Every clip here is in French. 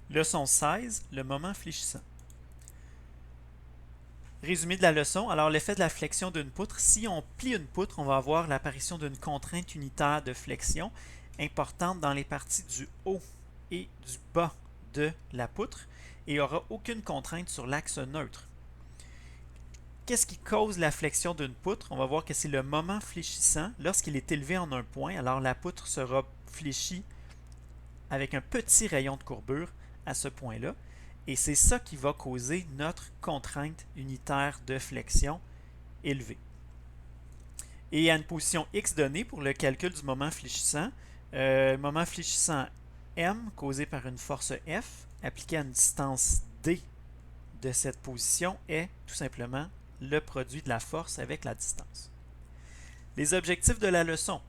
Leçon 16, le moment fléchissant. Résumé de la leçon. Alors, l'effet de la flexion d'une poutre. Si on plie une poutre, on va avoir l'apparition d'une contrainte unitaire de flexion importante dans les parties du haut et du bas de la poutre et il n'y aura aucune contrainte sur l'axe neutre. Qu'est-ce qui cause la flexion d'une poutre? On va voir que c'est le moment fléchissant. Lorsqu'il est élevé en un point, alors la poutre sera fléchie avec un petit rayon de courbure à ce point-là. Et c'est ça qui va causer notre contrainte unitaire de flexion élevée. Et à une position x donnée pour le calcul du moment fléchissant, le moment fléchissant M causé par une force F appliquée à une distance D de cette position est tout simplement le produit de la force avec la distance. Les objectifs de la leçon.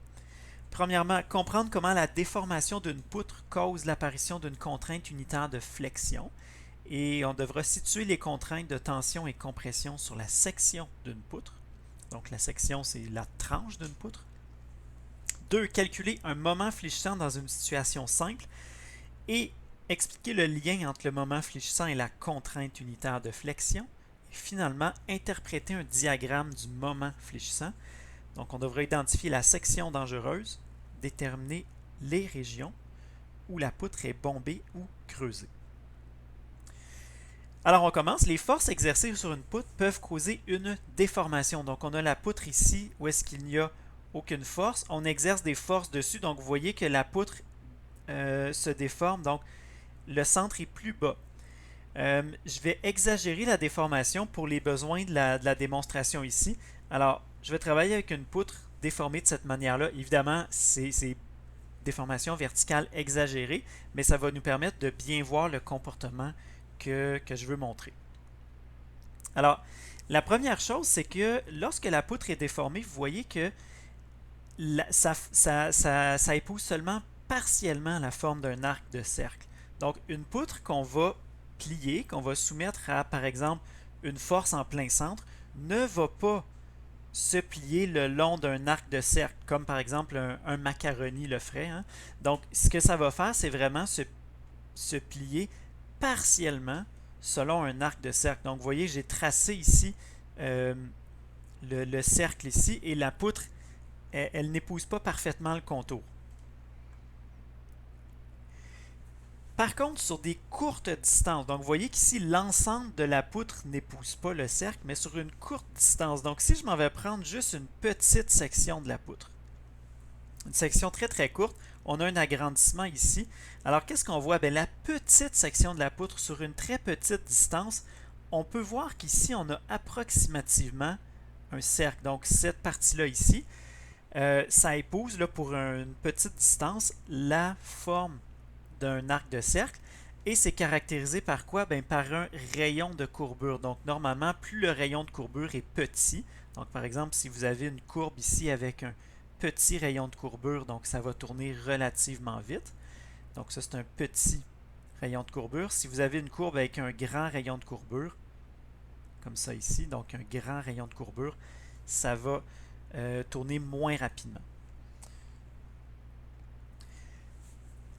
Premièrement, comprendre comment la déformation d'une poutre cause l'apparition d'une contrainte unitaire de flexion. Et on devra situer les contraintes de tension et compression sur la section d'une poutre. Donc la section, c'est la tranche d'une poutre. 2. Calculer un moment fléchissant dans une situation simple et expliquer le lien entre le moment fléchissant et la contrainte unitaire de flexion. Et finalement, interpréter un diagramme du moment fléchissant. Donc on devra identifier la section dangereuse, déterminer les régions où la poutre est bombée ou creusée. Alors on commence. Les forces exercées sur une poutre peuvent causer une déformation. Donc on a la poutre ici où est-ce qu'il n'y a aucune force. On exerce des forces dessus. Donc vous voyez que la poutre se déforme. Donc le centre est plus bas. Je vais exagérer la déformation pour les besoins de la démonstration ici. Alors je vais travailler avec une poutre déformée de cette manière-là. Évidemment, c'est déformation verticale exagérée, mais ça va nous permettre de bien voir le comportement que je veux montrer. Alors, la première chose, c'est que lorsque la poutre est déformée, vous voyez que ça épouse seulement partiellement la forme d'un arc de cercle. Donc, une poutre qu'on va plier, qu'on va soumettre à, par exemple, une force en plein centre, ne va pas se plier le long d'un arc de cercle, comme par exemple un macaroni le ferait. Hein? Donc, ce que ça va faire, c'est vraiment se plier partiellement selon un arc de cercle. Donc, vous voyez, j'ai tracé ici le cercle ici et la poutre, elle n'épouse pas parfaitement le contour. Par contre, sur des courtes distances, donc vous voyez qu'ici, l'ensemble de la poutre n'épouse pas le cercle, mais sur une courte distance. Donc, si je m'en vais prendre juste une petite section de la poutre, une section très très courte, on a un agrandissement ici. Alors, qu'est-ce qu'on voit? Bien, la petite section de la poutre sur une très petite distance, on peut voir qu'ici, on a approximativement un cercle. Donc, cette partie-là ici, ça épouse là, pour une petite distance la forme d'un arc de cercle et c'est caractérisé par quoi? Bien, par un rayon de courbure. Donc, normalement, plus le rayon de courbure est petit, donc par exemple, si vous avez une courbe ici avec un petit rayon de courbure, donc ça va tourner relativement vite. Donc, ça, c'est un petit rayon de courbure. Si vous avez une courbe avec un grand rayon de courbure, comme ça ici, donc un grand rayon de courbure, ça va tourner moins rapidement.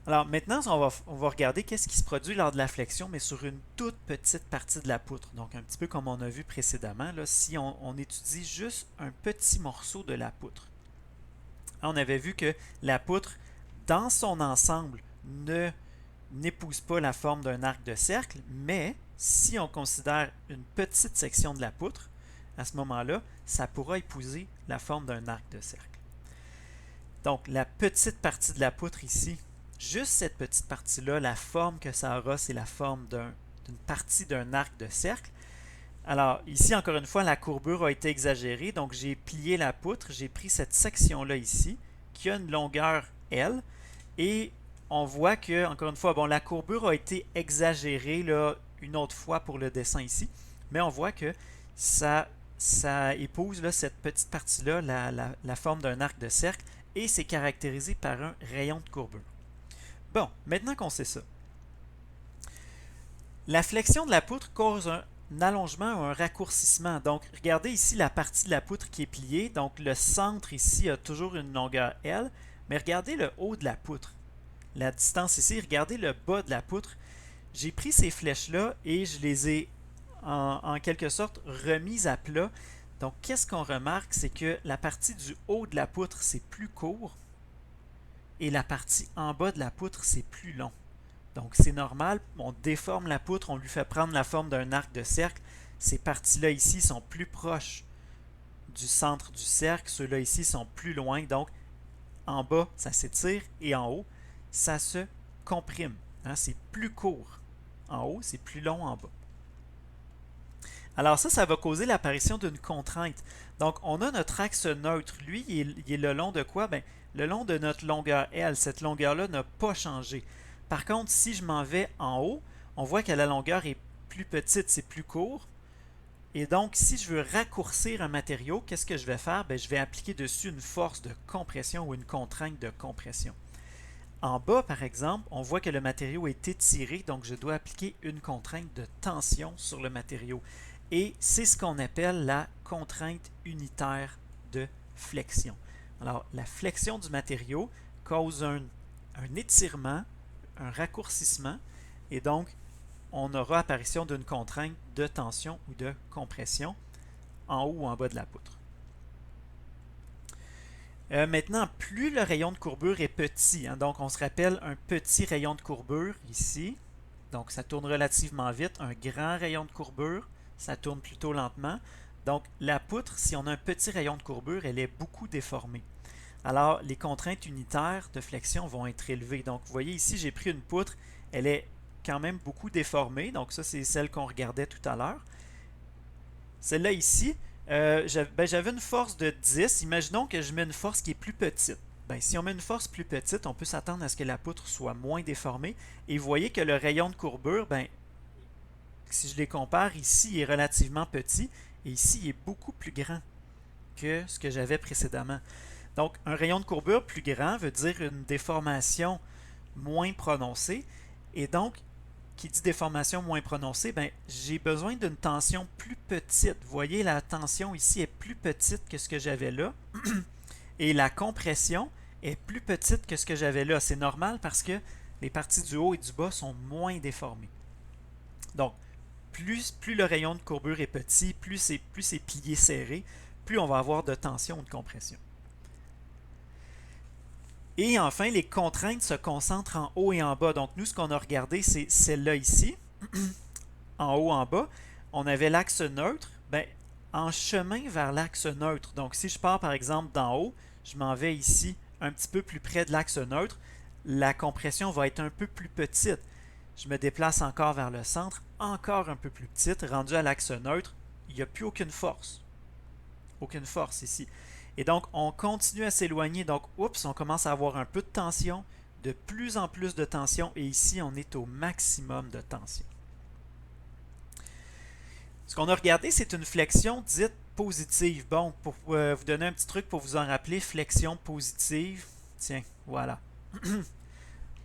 Alors maintenant, on va regarder qu'est-ce qui se produit lors de la flexion, mais sur une toute petite partie de la poutre. Donc un petit peu comme on a vu précédemment, là, si on étudie juste un petit morceau de la poutre. On avait vu que la poutre, dans son ensemble, n'épouse pas la forme d'un arc de cercle, mais si on considère une petite section de la poutre, à ce moment-là, ça pourra épouser la forme d'un arc de cercle. Donc la petite partie de la poutre ici, juste cette petite partie-là, la forme que ça aura, c'est la forme d'une partie d'un arc de cercle. Alors, ici, encore une fois, la courbure a été exagérée. Donc, j'ai plié la poutre. J'ai pris cette section-là ici, qui a une longueur L. Et on voit que, encore une fois, bon, la courbure a été exagérée là, une autre fois pour le dessin ici. Mais on voit que ça épouse là, cette petite partie-là, la forme d'un arc de cercle. Et c'est caractérisé par un rayon de courbure. Bon, maintenant qu'on sait ça, la flexion de la poutre cause un allongement ou un raccourcissement. Donc, regardez ici la partie de la poutre qui est pliée. Donc, le centre ici a toujours une longueur L. Mais regardez le haut de la poutre. La distance ici, regardez le bas de la poutre. j'ai pris ces flèches-là et je les ai en quelque sorte remises à plat. Donc, qu'est-ce qu'on remarque? C'est que la partie du haut de la poutre, c'est plus court et la partie en bas de la poutre, c'est plus long. Donc, c'est normal, on déforme la poutre, on lui fait prendre la forme d'un arc de cercle. Ces parties-là ici sont plus proches du centre du cercle, ceux-là ici sont plus loin. Donc, en bas, ça s'étire et en haut, ça se comprime. Hein, c'est plus court en haut, c'est plus long en bas. Alors ça va causer l'apparition d'une contrainte. Donc, on a notre axe neutre. Lui, il est le long de quoi? Bien, le long de notre longueur L. Cette longueur-là n'a pas changé. Par contre, si je m'en vais en haut, on voit que la longueur est plus petite, c'est plus court. Et donc, si je veux raccourcir un matériau, qu'est-ce que je vais faire? Bien, je vais appliquer dessus une force de compression ou une contrainte de compression. En bas, par exemple, on voit que le matériau est étiré, donc je dois appliquer une contrainte de tension sur le matériau. Et c'est ce qu'on appelle la contrainte unitaire de flexion. Alors, la flexion du matériau cause un étirement, un raccourcissement, et donc on aura apparition d'une contrainte de tension ou de compression en haut ou en bas de la poutre. Maintenant, plus le rayon de courbure est petit, hein, donc on se rappelle un petit rayon de courbure ici, donc ça tourne relativement vite. Un grand rayon de courbure, ça tourne plutôt lentement. Donc la poutre, si on a un petit rayon de courbure, elle est beaucoup déformée. Alors les contraintes unitaires de flexion vont être élevées. Donc vous voyez ici, j'ai pris une poutre, elle est quand même beaucoup déformée. Donc ça, c'est celle qu'on regardait tout à l'heure. Celle-là ici, j'avais une force de 10. Imaginons que je mets une force qui est plus petite. Bien, si on met une force plus petite, on peut s'attendre à ce que la poutre soit moins déformée. Et vous voyez que le rayon de courbure, bien, si je les compare, ici, il est relativement petit et ici, il est beaucoup plus grand que ce que j'avais précédemment. Donc, un rayon de courbure plus grand veut dire une déformation moins prononcée. Et donc, qui dit déformation moins prononcée, ben, j'ai besoin d'une tension plus petite. Vous voyez, la tension ici est plus petite que ce que j'avais là. Et la compression est plus petite que ce que j'avais là. C'est normal parce que les parties du haut et du bas sont moins déformées. Donc, plus le rayon de courbure est petit, plus c'est plié serré, plus on va avoir de tension ou de compression. Et enfin, les contraintes se concentrent en haut et en bas. Donc, nous, ce qu'on a regardé, c'est celle-là ici, en haut, en bas. On avait l'axe neutre. Ben, en chemin vers l'axe neutre, donc si je pars par exemple d'en haut, je m'en vais ici un petit peu plus près de l'axe neutre, la compression va être un peu plus petite. Je me déplace encore vers le centre, encore un peu plus petite, rendu à l'axe neutre, il n'y a plus aucune force. Aucune force ici. Et donc, on continue à s'éloigner. Donc, oups, on commence à avoir un peu de tension, de plus en plus de tension, et ici, on est au maximum de tension. Ce qu'on a regardé, c'est une flexion dite positive. Bon, pour vous donner un petit truc pour vous en rappeler, flexion positive, tiens, voilà.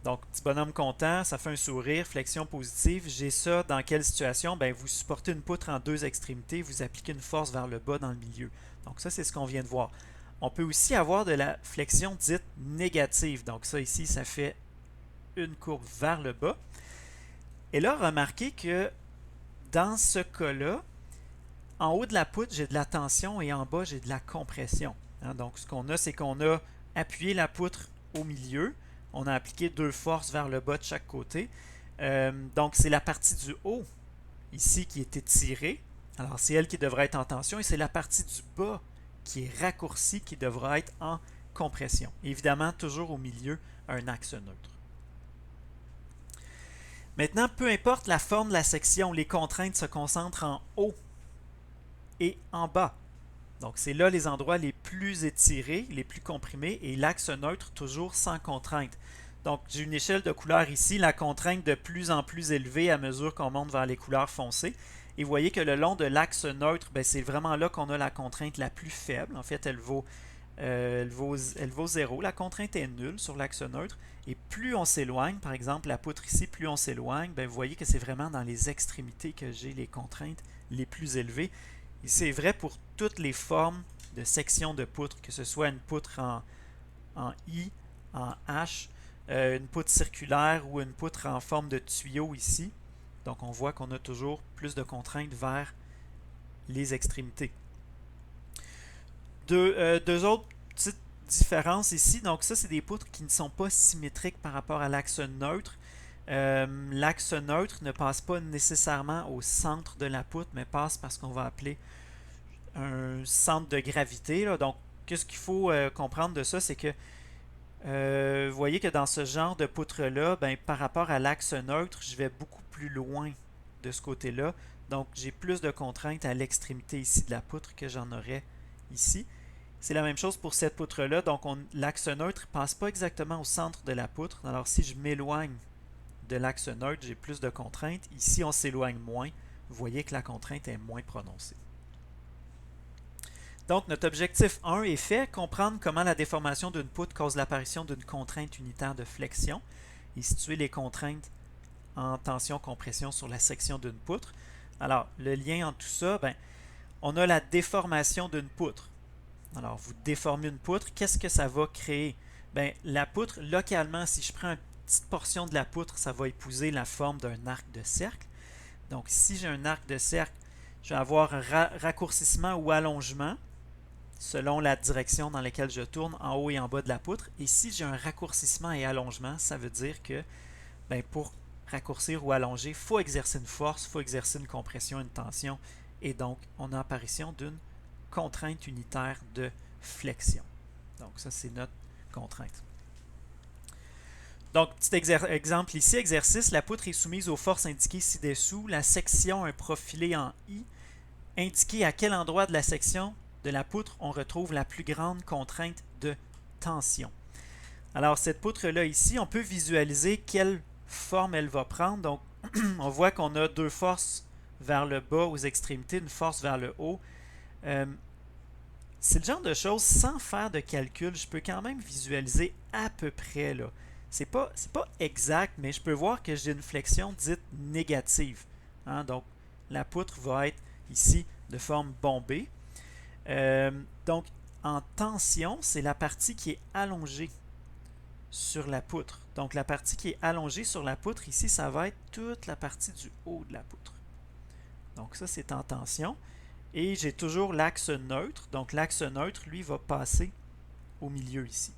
Donc, petit bonhomme content, ça fait un sourire, flexion positive. J'ai ça dans quelle situation? Ben, vous supportez une poutre en deux extrémités, vous appliquez une force vers le bas dans le milieu. Donc ça, c'est ce qu'on vient de voir. On peut aussi avoir de la flexion dite négative. Donc ça ici, ça fait une courbe vers le bas. Et là, remarquez que dans ce cas-là, en haut de la poutre, j'ai de la tension et en bas, j'ai de la compression. Hein, donc ce qu'on a, c'est qu'on a appuyé la poutre au milieu. On a appliqué deux forces vers le bas de chaque côté. Donc c'est la partie du haut ici qui est étirée. Alors c'est elle qui devrait être en tension et c'est la partie du bas qui est raccourcie qui devra être en compression. Évidemment, toujours au milieu, un axe neutre. Maintenant, peu importe la forme de la section, les contraintes se concentrent en haut et en bas. Donc c'est là les endroits les plus étirés, les plus comprimés, et l'axe neutre toujours sans contrainte. Donc j'ai une échelle de couleurs ici, la contrainte de plus en plus élevée à mesure qu'on monte vers les couleurs foncées. Et vous voyez que le long de l'axe neutre, c'est vraiment là qu'on a la contrainte la plus faible. En fait, elle vaut 0. La contrainte est nulle sur l'axe neutre. Et plus on s'éloigne, par exemple la poutre ici, plus on s'éloigne, vous voyez que c'est vraiment dans les extrémités que j'ai les contraintes les plus élevées. Et c'est vrai pour toutes les formes de section de poutre, que ce soit une poutre en I, en H, une poutre circulaire ou une poutre en forme de tuyau ici. Donc on voit qu'on a toujours plus de contraintes vers les extrémités. Deux autres petites différences ici. Donc ça, c'est des poutres qui ne sont pas symétriques par rapport à l'axe neutre. L'axe neutre ne passe pas nécessairement au centre de la poutre, mais passe par ce qu'on va appeler un centre de gravité, là. Donc, qu'est-ce qu'il faut comprendre de ça, c'est que vous voyez que dans ce genre de poutre-là, ben, par rapport à l'axe neutre, je vais beaucoup plus loin de ce côté-là. Donc, j'ai plus de contraintes à l'extrémité ici de la poutre que j'en aurais ici. C'est la même chose pour cette poutre-là. Donc, l'axe neutre ne passe pas exactement au centre de la poutre. Alors, si je m'éloigne de l'axe neutre, j'ai plus de contraintes. Ici, on s'éloigne moins. Vous voyez que la contrainte est moins prononcée. Donc, notre objectif 1 est fait, comprendre comment la déformation d'une poutre cause l'apparition d'une contrainte unitaire de flexion et situer les contraintes en tension-compression sur la section d'une poutre. Alors, le lien entre tout ça, ben, on a la déformation d'une poutre. Alors, vous déformez une poutre, qu'est-ce que ça va créer? Ben, la poutre, localement, si je prends une petite portion de la poutre, ça va épouser la forme d'un arc de cercle. Donc, si j'ai un arc de cercle, je vais avoir un raccourcissement ou allongement selon la direction dans laquelle je tourne en haut et en bas de la poutre. Et si j'ai un raccourcissement et allongement, ça veut dire que ben, pour raccourcir ou allonger, il faut exercer une force, il faut exercer une compression, une tension. Et donc, on a apparition d'une contrainte unitaire de flexion. Donc, ça, c'est notre contrainte. Donc, petit exemple ici, exercice, la poutre est soumise aux forces indiquées ci-dessous. La section est profilée en I. Indiquez à quel endroit de la section de la poutre on retrouve la plus grande contrainte de tension. Alors, cette poutre-là ici, on peut visualiser quelle forme elle va prendre. Donc, on voit qu'on a deux forces vers le bas aux extrémités, une force vers le haut. C'est le genre de choses, sans faire de calcul, je peux quand même visualiser à peu près, là. C'est pas exact, mais je peux voir que j'ai une flexion dite négative. Hein? Donc, la poutre va être ici de forme bombée. Donc, en tension, c'est la partie qui est allongée sur la poutre. Donc, la partie qui est allongée sur la poutre, ici, ça va être toute la partie du haut de la poutre. Donc, ça, c'est en tension. Et j'ai toujours l'axe neutre. Donc, l'axe neutre, lui, va passer au milieu ici.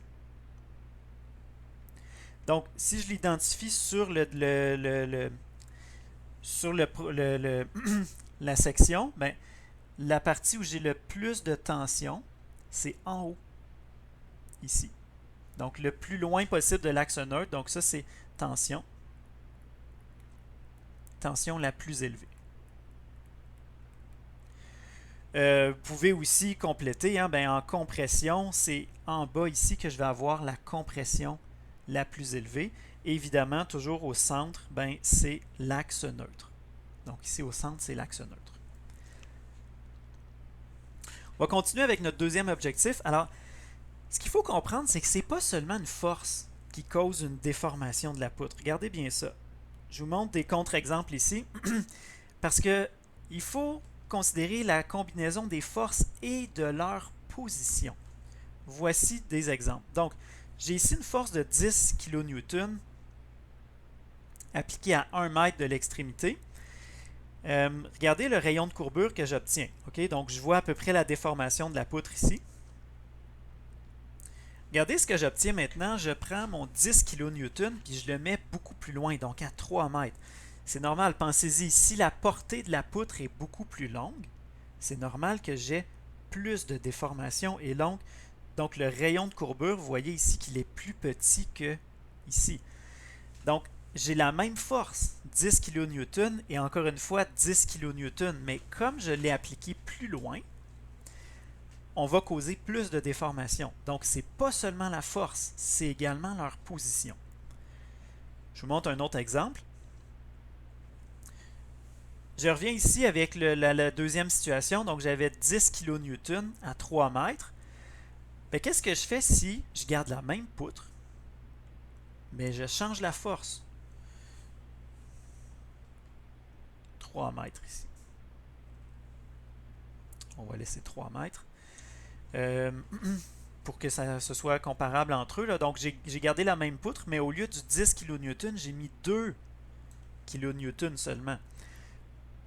Donc, si je l'identifie sur la section, ben, la partie où j'ai le plus de tension, c'est en haut, ici. Donc, le plus loin possible de l'axe neutre. Donc, ça, c'est tension. Tension la plus élevée. Vous pouvez aussi compléter, hein, ben, en compression, c'est en bas ici que je vais avoir la compression la plus élevée. Et évidemment, toujours au centre, ben, c'est l'axe neutre. Donc ici au centre, c'est l'axe neutre. On va continuer avec notre deuxième objectif. Alors, ce qu'il faut comprendre, c'est que ce n'est pas seulement une force qui cause une déformation de la poutre. Regardez bien ça. Je vous montre des contre-exemples ici, parce que il faut considérer la combinaison des forces et de leur position. Voici des exemples. Donc, j'ai ici une force de 10 kN appliquée à 1 mètre de l'extrémité. Regardez le rayon de courbure que j'obtiens. Okay? Donc, je vois à peu près la déformation de la poutre ici. Regardez ce que j'obtiens maintenant. Je prends mon 10 kN puis je le mets beaucoup plus loin, donc à 3 mètres. C'est normal, pensez-y, si la portée de la poutre est beaucoup plus longue, c'est normal que j'ai plus de déformation et longue. Donc, le rayon de courbure, vous voyez ici qu'il est plus petit que ici. Donc, j'ai la même force, 10 kN, et encore une fois 10 kN, mais comme je l'ai appliqué plus loin, on va causer plus de déformation. Donc, ce n'est pas seulement la force, c'est également leur position. Je vous montre un autre exemple. Je reviens ici avec la deuxième situation. Donc, j'avais 10 kN à 3 mètres. Qu'est-ce que je fais si je garde la même poutre, mais je change la force? 3 mètres ici. On va laisser 3 mètres. pour que ce soit comparable entre eux, là. Donc, j'ai gardé la même poutre, mais au lieu du 10 kN, j'ai mis 2 kN seulement.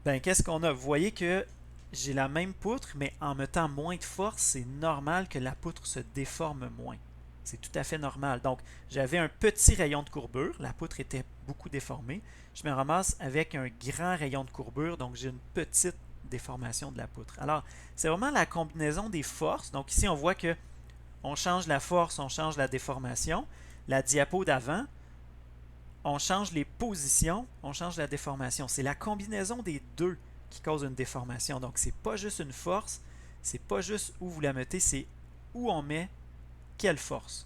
Ben, qu'est-ce qu'on a? Vous voyez que j'ai la même poutre, mais en mettant moins de force, c'est normal que la poutre se déforme moins. C'est tout à fait normal. Donc, j'avais un petit rayon de courbure, la poutre était beaucoup déformée. Je me ramasse avec un grand rayon de courbure, donc j'ai une petite déformation de la poutre. Alors, c'est vraiment la combinaison des forces. Donc ici, on voit que on change la force, on change la déformation. La diapo d'avant, on change les positions, on change la déformation. C'est la combinaison des deux qui cause une déformation. Donc, c'est pas juste une force, c'est pas juste où vous la mettez, c'est où on met quelle force.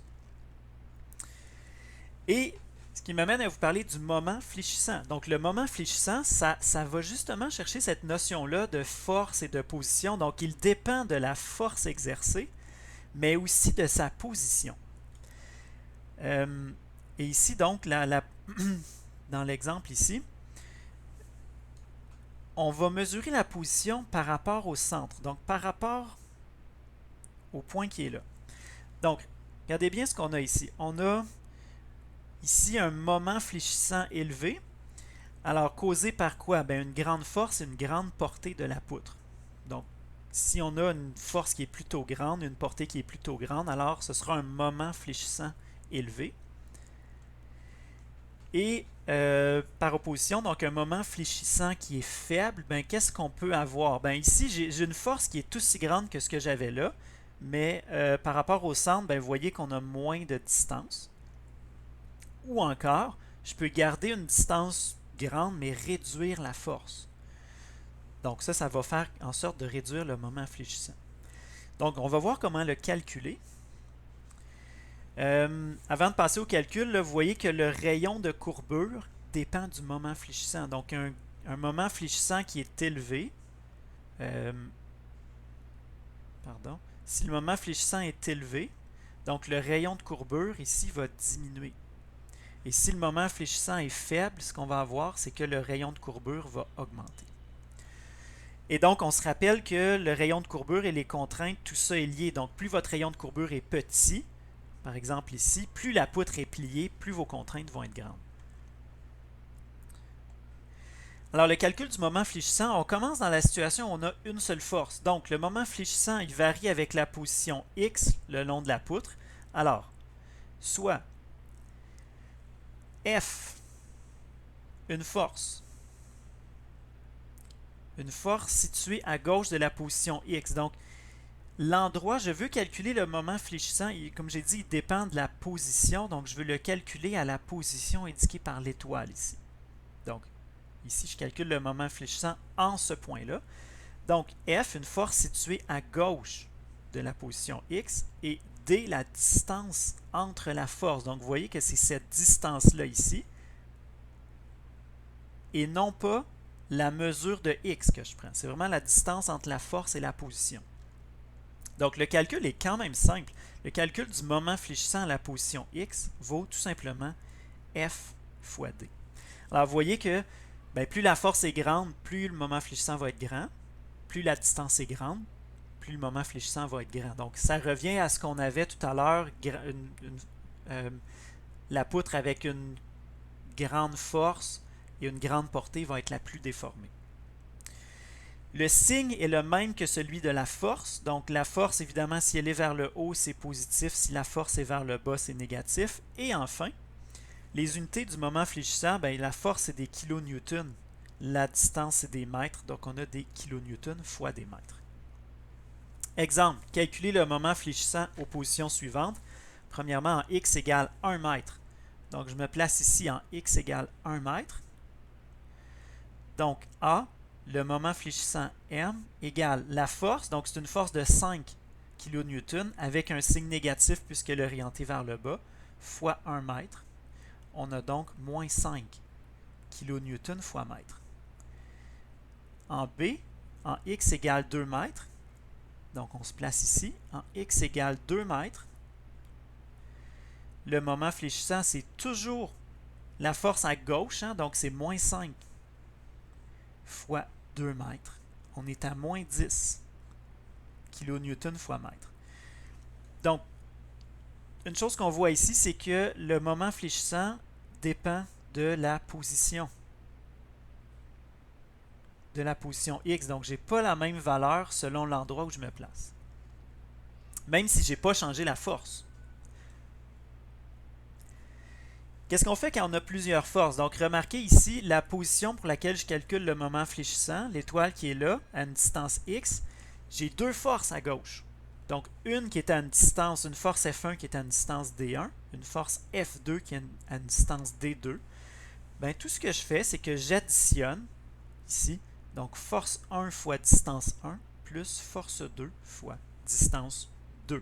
Et ce qui m'amène à vous parler du moment fléchissant. Donc, le moment fléchissant, ça va justement chercher cette notion-là de force et de position. Donc, il dépend de la force exercée, mais aussi de sa position. Et ici, donc, dans l'exemple ici, on va mesurer la position par rapport au centre, donc par rapport au point qui est là. Donc, regardez bien ce qu'on a ici. On a ici un moment fléchissant élevé. Alors, causé par quoi? Bien, une grande force et une grande portée de la poutre. Donc, si on a une force qui est plutôt grande, une portée qui est plutôt grande, alors ce sera un moment fléchissant élevé. Et par opposition, donc un moment fléchissant qui est faible, ben, qu'est-ce qu'on peut avoir? Ben, ici, j'ai une force qui est aussi grande que ce que j'avais là, mais par rapport au centre, ben, vous voyez qu'on a moins de distance. Ou encore, je peux garder une distance grande, mais réduire la force. Donc ça va faire en sorte de réduire le moment fléchissant. Donc, on va voir comment le calculer. Avant de passer au calcul, là, vous voyez que le rayon de courbure dépend du moment fléchissant. Donc, un moment fléchissant qui est élevé, pardon, si le moment fléchissant est élevé, donc le rayon de courbure ici va diminuer. Et si le moment fléchissant est faible, ce qu'on va avoir, c'est que le rayon de courbure va augmenter. Et donc, on se rappelle que le rayon de courbure et les contraintes, tout ça est lié. Donc, plus votre rayon de courbure est petit, par exemple ici, plus la poutre est pliée, plus vos contraintes vont être grandes. Alors, le calcul du moment fléchissant, on commence dans la situation où on a une seule force. Donc, le moment fléchissant, il varie avec la position X le long de la poutre. Alors, soit F, une force située à gauche de la position X. Donc, l'endroit, je veux calculer le moment fléchissant. Comme j'ai dit, il dépend de la position. Donc, je veux le calculer à la position indiquée par l'étoile ici. Donc, ici, je calcule le moment fléchissant en ce point-là. Donc, F, une force située à gauche de la position X, et D, la distance entre la force. Donc, vous voyez que c'est cette distance-là ici, et non pas la mesure de X que je prends. C'est vraiment la distance entre la force et la position. Donc, le calcul est quand même simple. Le calcul du moment fléchissant à la position X vaut tout simplement F fois D. Alors, vous voyez que ben, plus la force est grande, plus le moment fléchissant va être grand. Plus la distance est grande, plus le moment fléchissant va être grand. Donc, ça revient à ce qu'on avait tout à l'heure, la poutre avec une grande force et une grande portée va être la plus déformée. Le signe est le même que celui de la force. Donc, la force, évidemment, si elle est vers le haut, c'est positif. Si la force est vers le bas, c'est négatif. Et enfin, les unités du moment fléchissant, ben, la force, c'est des kilonewtons. La distance, c'est des mètres. Donc, on a des kilonewtons fois des mètres. Exemple, calculer le moment fléchissant aux positions suivantes. Premièrement, en x égale 1 mètre. Donc, je me place ici en x égale 1 mètre. Donc, A, le moment fléchissant M, égale la force. Donc, c'est une force de 5 kN avec un signe négatif puisqu'elle est orientée vers le bas, fois 1 mètre. On a donc moins 5 kN fois mètre. En B, en x égale 2 mètres. Donc, on se place ici. En x égale 2 mètres. Le moment fléchissant, c'est toujours la force à gauche. Hein, donc, c'est moins 5 fois 2 mètres. On est à moins 10 kN fois mètre. Donc, une chose qu'on voit ici, c'est que le moment fléchissant dépend de la position. De la position X. Donc, je n'ai pas la même valeur selon l'endroit où je me place. Même si je n'ai pas changé la force. Qu'est-ce qu'on fait quand on a plusieurs forces? Donc, remarquez ici la position pour laquelle je calcule le moment fléchissant, l'étoile qui est là, à une distance X. J'ai deux forces à gauche. Donc, une qui est à une distance, une force F1 qui est à une distance D1, une force F2 qui est à une distance D2. Bien, tout ce que je fais, c'est que j'additionne ici, donc force 1 fois distance 1 plus force 2 fois distance 2.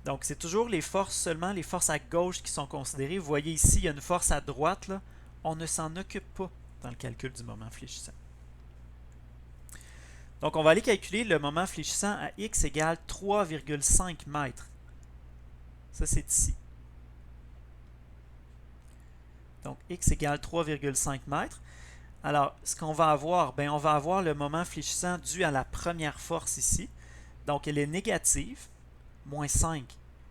Donc, c'est toujours les forces, seulement les forces à gauche qui sont considérées. Vous voyez ici, il y a une force à droite, là. On ne s'en occupe pas dans le calcul du moment fléchissant. Donc, on va aller calculer le moment fléchissant à x égale 3,5 mètres. Ça, c'est ici. Donc, x égale 3,5 mètres. Alors, ce qu'on va avoir, bien, on va avoir le moment fléchissant dû à la première force ici. Donc, elle est négative, moins 5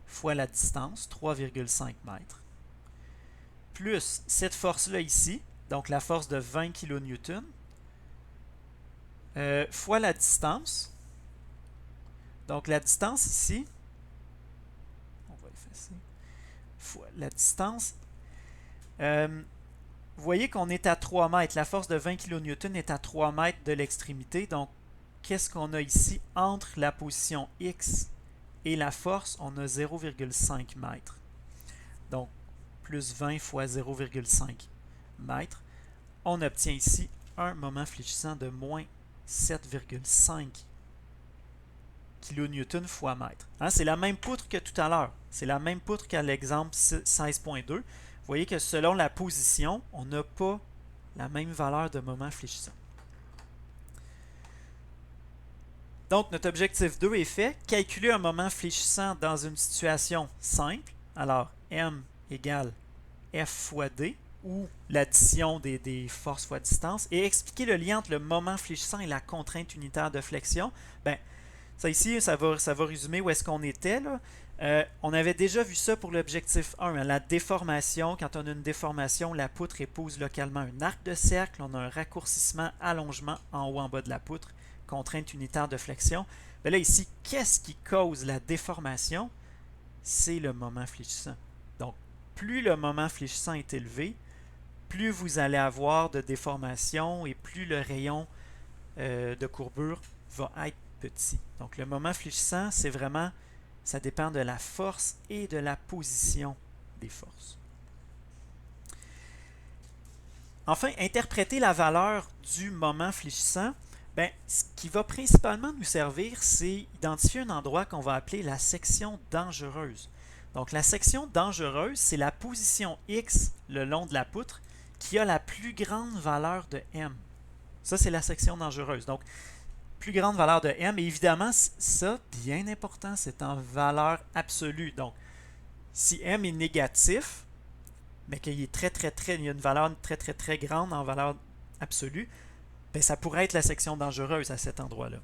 fois la distance, 3,5 mètres, plus cette force-là ici, donc la force de 20 kN, fois la distance. Donc, la distance ici, on va effacer, fois la distance. Vous voyez qu'on est à 3 mètres. La force de 20 kN est à 3 mètres de l'extrémité. Donc, qu'est-ce qu'on a ici entre la position X et la force? On a 0,5 mètres. Donc, plus 20 fois 0,5 mètres. On obtient ici un moment fléchissant de moins 7,5 kN fois mètre. Hein, c'est la même poutre que tout à l'heure. C'est la même poutre qu'à l'exemple 16.2. Vous voyez que selon la position, on n'a pas la même valeur de moment fléchissant. Donc, notre objectif 2 est fait. Calculer un moment fléchissant dans une situation simple. Alors, M égale F fois D, ou l'addition des forces fois distance, et expliquer le lien entre le moment fléchissant et la contrainte unitaire de flexion. Bien, ça ici, ça va résumer où est-ce qu'on était, là. On avait déjà vu ça pour l'objectif 1, hein, la déformation. Quand on a une déformation, la poutre épouse localement un arc de cercle. On a un raccourcissement, allongement en haut, en bas de la poutre, contrainte unitaire de flexion. Mais là, ici, qu'est-ce qui cause la déformation? C'est le moment fléchissant. Donc, plus le moment fléchissant est élevé, plus vous allez avoir de déformation et plus le rayon de courbure va être petit. Donc, le moment fléchissant, c'est vraiment... ça dépend de la force et de la position des forces. Enfin, interpréter la valeur du moment fléchissant, bien, ce qui va principalement nous servir, c'est identifier un endroit qu'on va appeler la section dangereuse. Donc, la section dangereuse, c'est la position X le long de la poutre qui a la plus grande valeur de M. Ça, c'est la section dangereuse. Donc, plus grande valeur de M. Et évidemment, ça, bien important, c'est en valeur absolue. Donc, si M est négatif, mais qu'il est il y a une valeur très grande en valeur absolue, bien, ça pourrait être la section dangereuse à cet endroit-là.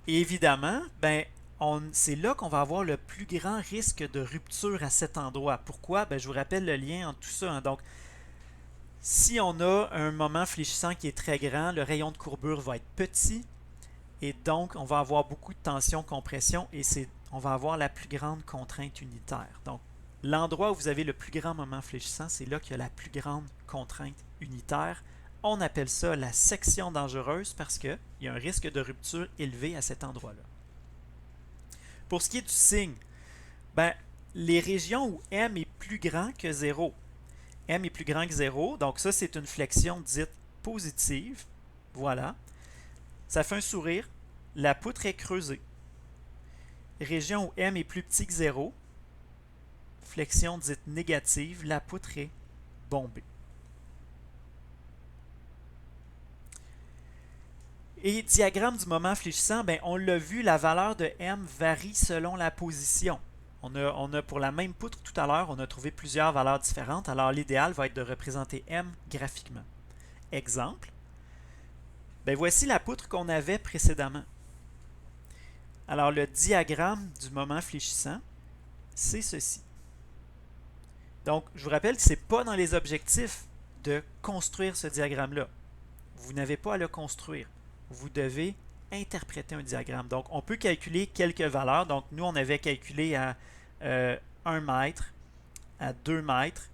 Et évidemment, ben, c'est là qu'on va avoir le plus grand risque de rupture à cet endroit. Pourquoi? Ben, je vous rappelle le lien entre tout ça. Hein. Donc, si on a un moment fléchissant qui est très grand, le rayon de courbure va être petit et donc on va avoir beaucoup de tension-compression et on va avoir la plus grande contrainte unitaire. Donc, l'endroit où vous avez le plus grand moment fléchissant, c'est là qu'il y a la plus grande contrainte unitaire. On appelle ça la section dangereuse parce qu'il y a un risque de rupture élevé à cet endroit-là. Pour ce qui est du signe, ben, les régions où M est plus grand que 0, M est plus grand que 0, donc ça c'est une flexion dite positive, voilà. Ça fait un sourire, la poutre est creusée. Région où M est plus petit que 0, flexion dite négative, la poutre est bombée. Et diagramme du moment fléchissant, ben, on l'a vu, la valeur de M varie selon la position. On a pour la même poutre tout à l'heure, on a trouvé plusieurs valeurs différentes. Alors l'idéal va être de représenter M graphiquement. Exemple, ben, voici la poutre qu'on avait précédemment. Alors, le diagramme du moment fléchissant, c'est ceci. Donc, je vous rappelle que ce n'est pas dans les objectifs de construire ce diagramme-là. Vous n'avez pas à le construire. Vous devez interpréter un diagramme. Donc, on peut calculer quelques valeurs. Donc, nous, on avait calculé à 1 mètre, à 2 mètres,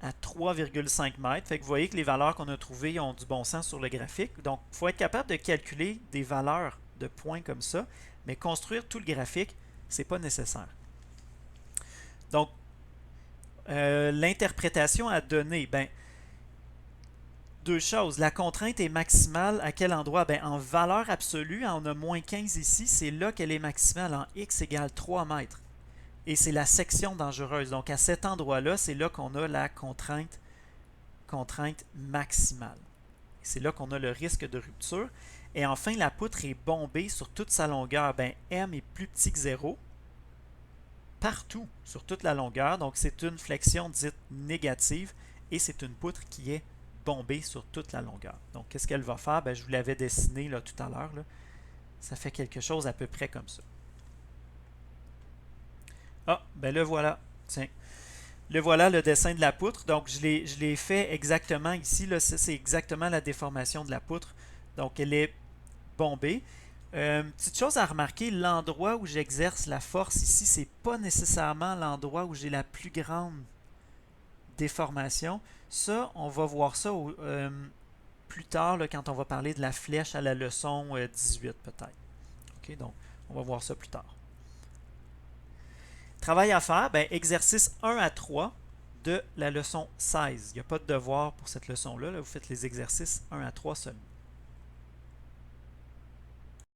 à 3,5 mètres. Fait que vous voyez que les valeurs qu'on a trouvées ont du bon sens sur le graphique. Donc, il faut être capable de calculer des valeurs de points comme ça, mais construire tout le graphique, ce n'est pas nécessaire. Donc, l'interprétation à donner, ben, deux choses. La contrainte est maximale à quel endroit? Ben, en valeur absolue, on a moins 15 ici, c'est là qu'elle est maximale en x égale 3 mètres. Et c'est la section dangereuse. Donc, à cet endroit-là, c'est là qu'on a la contrainte maximale. C'est là qu'on a le risque de rupture. Et enfin, la poutre est bombée sur toute sa longueur. Ben, M est plus petit que 0 partout sur toute la longueur. Donc, c'est une flexion dite négative et c'est une poutre qui est bombée sur toute la longueur. Donc, qu'est-ce qu'elle va faire? Ben, je vous l'avais dessiné là, tout à l'heure. Ça fait quelque chose à peu près comme ça. Ah, ben le voilà. Tiens. Le voilà, le dessin de la poutre. Donc, je l'ai fait exactement ici. Là, c'est exactement la déformation de la poutre. Donc, elle est bombée. Petite chose à remarquer, l'endroit où j'exerce la force ici, c'est pas nécessairement l'endroit où j'ai la plus grande déformation. Ça, on va voir ça plus tard là, quand on va parler de la flèche à la leçon 18 peut-être. Okay, donc, on va voir ça plus tard. Travail à faire, ben, exercice 1 à 3 de la leçon 16. Il n'y a pas de devoir pour cette leçon-là. Là, vous faites les exercices 1 à 3 seulement.